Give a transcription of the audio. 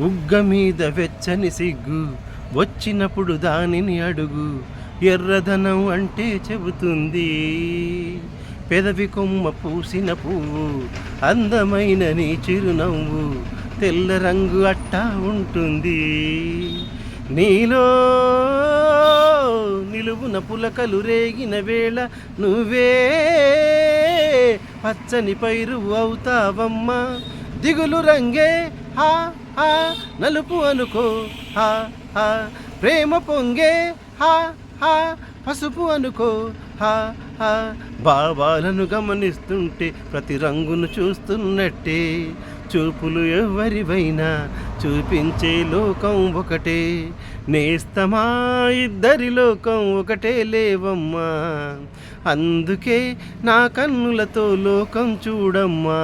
బుగ్గ మీద వెచ్చని సిగ్గు వచ్చినప్పుడు దానిని అడుగు. ఎర్రదనం అంటే చెబుతుంది పెదవి కొమ్మ పూసిన పువ్వు. అందమైన నీ చిరునవ్వు తెల్ల రంగు అట్టా ఉంటుంది. నీలో నిలువున పులకలు రేగిన వేళ నువ్వే పచ్చని పైరు అవుతావమ్మా. దిగులు రంగే హా హా నలుపు అనుకో హా హా. ప్రేమ పొంగే హా హా పసుపు అనుకో హా హా. భావాలను గమనిస్తుంటే ప్రతి రంగును చూస్తున్నట్టే. చూపులు ఎవరివైనా చూపించే లోకం ఒకటే. నేస్తమా ఇద్దరి లోకం ఒకటే లేవమ్మా. అందుకే నా కన్నులతో లోకం చూడమ్మా.